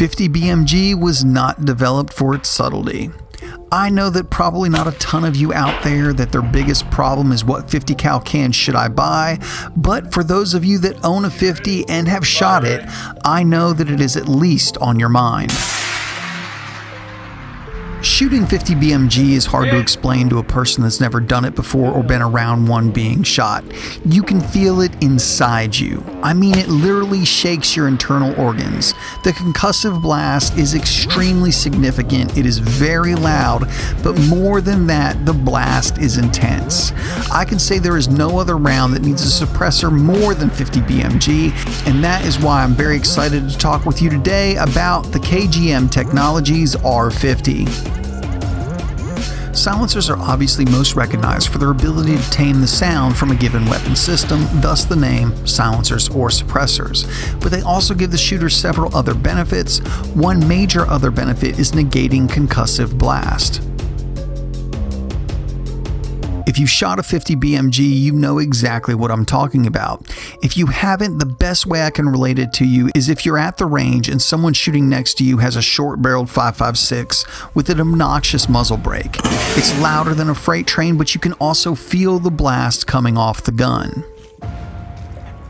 50 BMG was not developed for its subtlety. I know that probably not a ton of you out there that their biggest problem is what 50 cal can should I buy, but for those of you that own a 50 and have shot it, I know that it is at least on your mind. Shooting 50 BMG is hard to explain to a person that's never done it before or been around one being shot. You can feel it inside you. I mean, it literally shakes your internal organs. The concussive blast is extremely significant. It is very loud, but more than that, the blast is intense. I can say there is no other round that needs a suppressor more than 50 BMG, and that is why I'm very excited to talk with you today about the KGM Technologies R50. Silencers are obviously most recognized for their ability to tame the sound from a given weapon system, thus the name silencers or suppressors. But they also give the shooter several other benefits. One major other benefit is negating concussive blast. If you shot a 50 BMG, you know exactly what I'm talking about. If you haven't, the best way I can relate it to you is if you're at the range and someone shooting next to you has a short-barreled 5.56 with an obnoxious muzzle brake. It's louder than a freight train, but you can also feel the blast coming off the gun.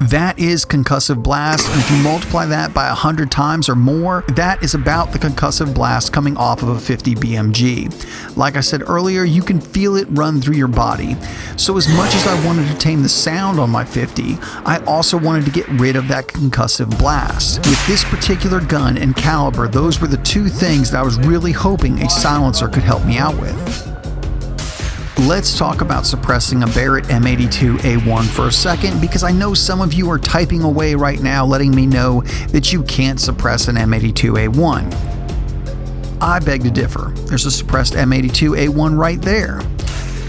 That is concussive blast, and if you multiply that by 100 times or more, that is about the concussive blast coming off of a 50 BMG. Like I said earlier, you can feel it run through your body. So as much as I wanted to tame the sound on my 50, I also wanted to get rid of that concussive blast. With this particular gun and caliber, those were the two things that I was really hoping a silencer could help me out with. Let's talk about suppressing a Barrett M82 A1 for a second, because I know some of you are typing away right now letting me know that you can't suppress an M82 A1. I beg to differ. There's a suppressed M82 A1 right there.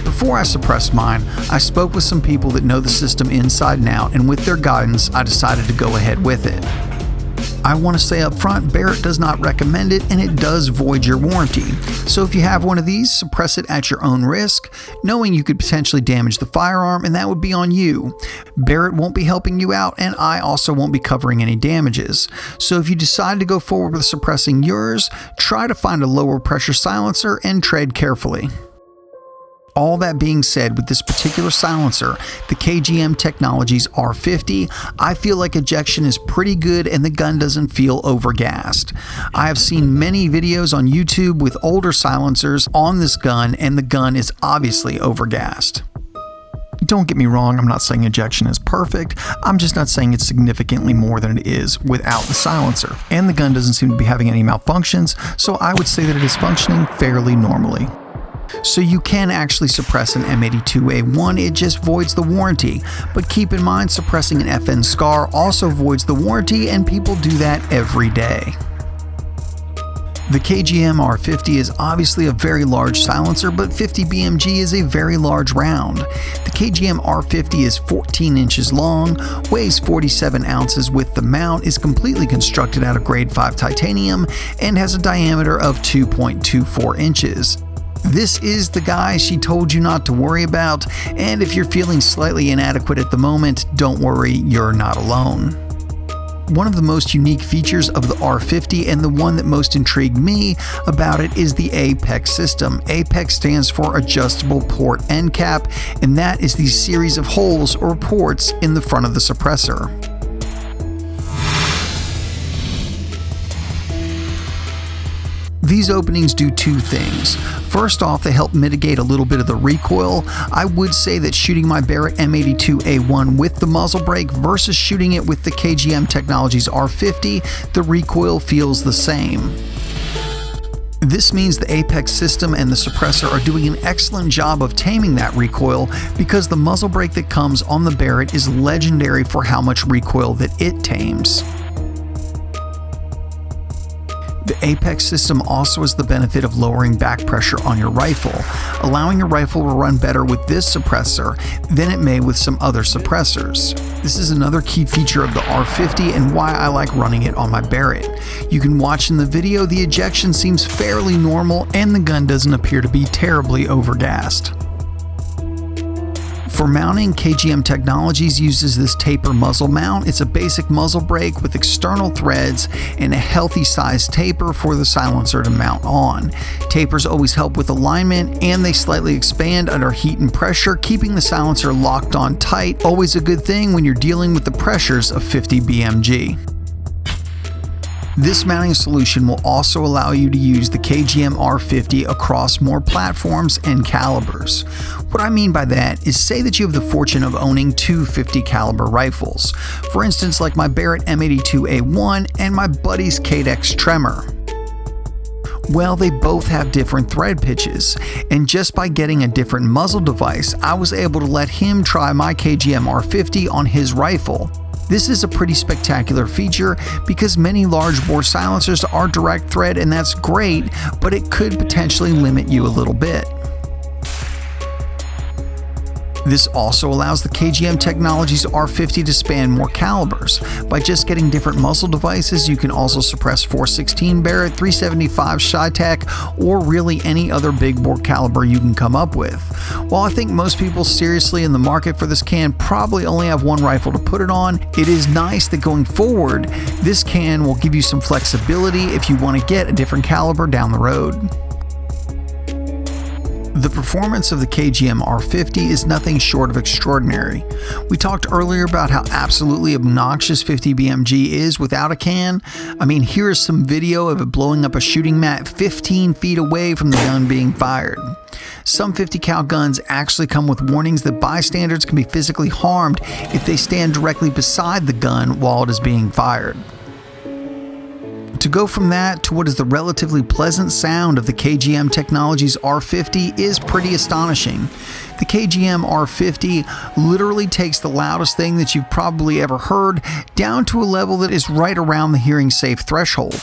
Before I suppressed mine, I spoke with some people that know the system inside and out, and with their guidance, I decided to go ahead with it. I want to say up front, Barrett does not recommend it, and it does void your warranty. So if you have one of these, suppress it at your own risk, knowing you could potentially damage the firearm, and that would be on you. Barrett won't be helping you out, and I also won't be covering any damages. So if you decide to go forward with suppressing yours, try to find a lower pressure silencer and tread carefully. All that being said, with this particular silencer, the KGM Technologies R50, I feel like ejection is pretty good and the gun doesn't feel overgassed. I have seen many videos on YouTube with older silencers on this gun, and the gun is obviously overgassed. Don't get me wrong, I'm not saying ejection is perfect, I'm just not saying it's significantly more than it is without the silencer. And the gun doesn't seem to be having any malfunctions, so I would say that it is functioning fairly normally. So you can actually suppress an M82A1, it just voids the warranty. But keep in mind, suppressing an FN SCAR also voids the warranty, and people do that every day. The KGM R50 is obviously a very large silencer, but 50 BMG is a very large round. The KGM R50 is 14 inches long, weighs 47 ounces with the mount, is completely constructed out of grade 5 titanium, and has a diameter of 2.24 inches. This is the guy she told you not to worry about, and if you're feeling slightly inadequate at the moment, don't worry, you're not alone. One of the most unique features of the R50, and the one that most intrigued me about it, is the APEX system. APEX stands for Adjustable Port End Cap, and that is the series of holes or ports in the front of the suppressor. These openings do two things. First off, they help mitigate a little bit of the recoil. I would say that shooting my Barrett M82A1 with the muzzle brake versus shooting it with the KGM Technologies R50, the recoil feels the same. This means the APEX system and the suppressor are doing an excellent job of taming that recoil, because the muzzle brake that comes on the Barrett is legendary for how much recoil that it tames. The APEX system also has the benefit of lowering back pressure on your rifle, allowing your rifle to run better with this suppressor than it may with some other suppressors. This is another key feature of the R50 and why I like running it on my Barrett. You can watch in the video, the ejection seems fairly normal and the gun doesn't appear to be terribly overgassed. For mounting, KGM Technologies uses this taper muzzle mount. It's a basic muzzle brake with external threads and a healthy size taper for the silencer to mount on. Tapers always help with alignment, and they slightly expand under heat and pressure, keeping the silencer locked on tight. Always a good thing when you're dealing with the pressures of 50 BMG. This mounting solution will also allow you to use the KGM R50 across more platforms and calibers. What I mean by that is, say that you have the fortune of owning two 50 caliber rifles, for instance like my Barrett M82 A1 and my buddy's Cadex Tremor. Well, they both have different thread pitches, and just by getting a different muzzle device, I was able to let him try my KGM R50 on his rifle. This is a pretty spectacular feature because many large bore silencers are direct thread, and that's great, but it could potentially limit you a little bit. This also allows the KGM Technologies R50 to span more calibers. By just getting different muzzle devices, you can also suppress .416 Barrett, .375 Shytech, or really any other big bore caliber you can come up with. While I think most people seriously in the market for this can probably only have one rifle to put it on, it is nice that going forward, this can will give you some flexibility if you want to get a different caliber down the road. The performance of the KGM R50 is nothing short of extraordinary. We talked earlier about how absolutely obnoxious 50 BMG is without a can. I mean, here is some video of it blowing up a shooting mat 15 feet away from the gun being fired. Some 50 cal guns actually come with warnings that bystanders can be physically harmed if they stand directly beside the gun while it is being fired. To go from that to what is the relatively pleasant sound of the KGM Technologies R50 is pretty astonishing. The KGM R50 literally takes the loudest thing that you've probably ever heard down to a level that is right around the hearing safe threshold.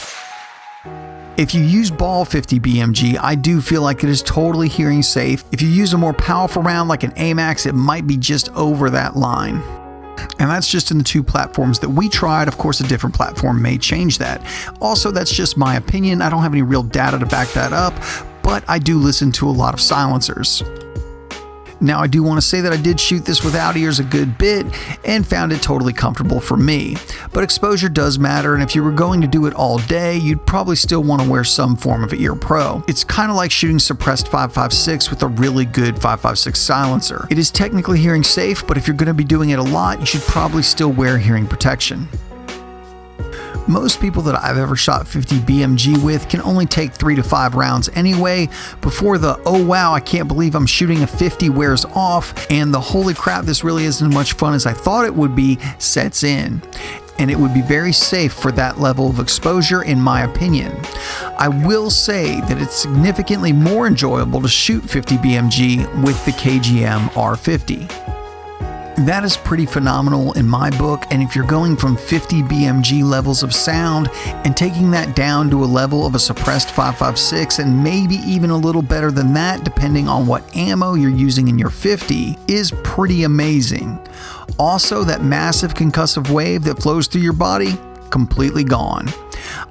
If you use ball 50 BMG, I do feel like it is totally hearing safe. If you use a more powerful round like an AMAX, it might be just over that line. And that's just in the two platforms that we tried. Of course, a different platform may change that. Also, that's just my opinion. I don't have any real data to back that up, but I do listen to a lot of silencers. Now, I do want to say that I did shoot this without ears a good bit and found it totally comfortable for me. But exposure does matter, and if you were going to do it all day, you'd probably still want to wear some form of ear pro. It's kind of like shooting suppressed 5.56 with a really good 5.56 silencer. It is technically hearing safe, but if you're going to be doing it a lot, you should probably still wear hearing protection. Most people that I've ever shot 50 BMG with can only take 3 to 5 rounds anyway before the "oh wow, I can't believe I'm shooting a 50" wears off, and the "holy crap, this really isn't much fun as I thought it would be" sets in. And it would be very safe for that level of exposure, in my opinion. I will say that it's significantly more enjoyable to shoot 50 BMG with the KGM R50. That is pretty phenomenal in my book, and if you're going from 50 BMG levels of sound and taking that down to a level of a suppressed 5.56 and maybe even a little better than that depending on what ammo you're using in your 50 is pretty amazing. Also, that massive concussive wave that flows through your body, completely gone.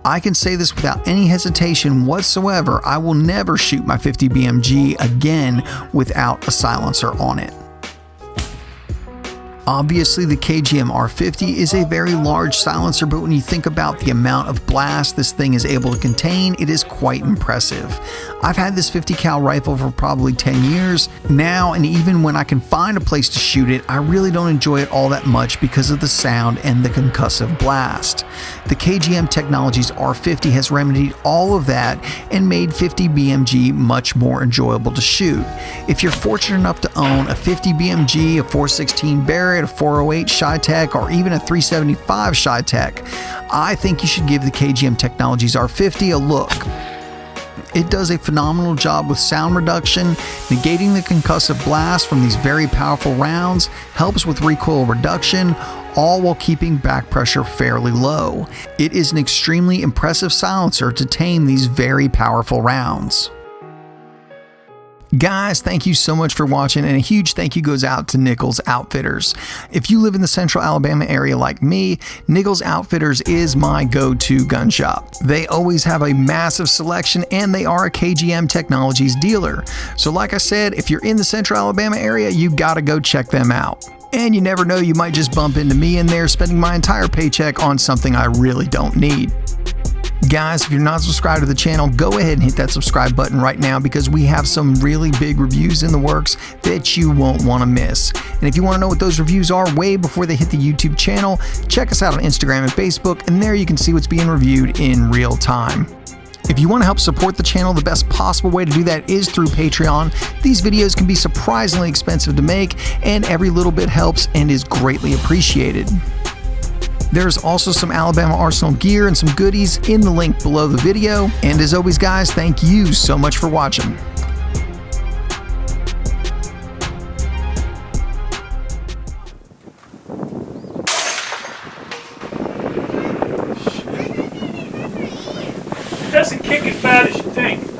I can say this without any hesitation whatsoever, I will never shoot my 50 BMG again without a silencer on it. Obviously, the KGM R50 is a very large silencer, but when you think about the amount of blast this thing is able to contain, it is quite impressive. I've had this 50 cal rifle for probably 10 years now, and even when I can find a place to shoot it, I really don't enjoy it all that much because of the sound and the concussive blast. The KGM Technologies R50 has remedied all of that and made 50 BMG much more enjoyable to shoot. If you're fortunate enough to own a 50 BMG, a .416 Barrett, a .408 Shytech, or even a .375 Shytech, I think you should give the KGM Technologies R50 a look. It does a phenomenal job with sound reduction, negating the concussive blast from these very powerful rounds, helps with recoil reduction, all while keeping back pressure fairly low. It is an extremely impressive silencer to tame these very powerful rounds. Guys, thank you so much for watching, and a huge thank you goes out to Nichols Outfitters. If you live in the central Alabama area like me, Nichols Outfitters is my go-to gun shop. They always have a massive selection, and they are a KGM Technologies dealer. So like I said, if you're in the central Alabama area, you gotta go check them out. And you never know, you might just bump into me in there spending my entire paycheck on something I really don't need. Guys, if you're not subscribed to the channel, go ahead and hit that subscribe button right now, because we have some really big reviews in the works that you won't want to miss. And if you want to know what those reviews are way before they hit the YouTube channel, check us out on Instagram and Facebook, and there you can see what's being reviewed in real time. If you want to help support the channel, the best possible way to do that is through Patreon. These videos can be surprisingly expensive to make, and every little bit helps and is greatly appreciated. There's also some Alabama Arsenal gear and some goodies in the link below the video. And as always, guys, thank you so much for watching. It doesn't kick as bad as you think.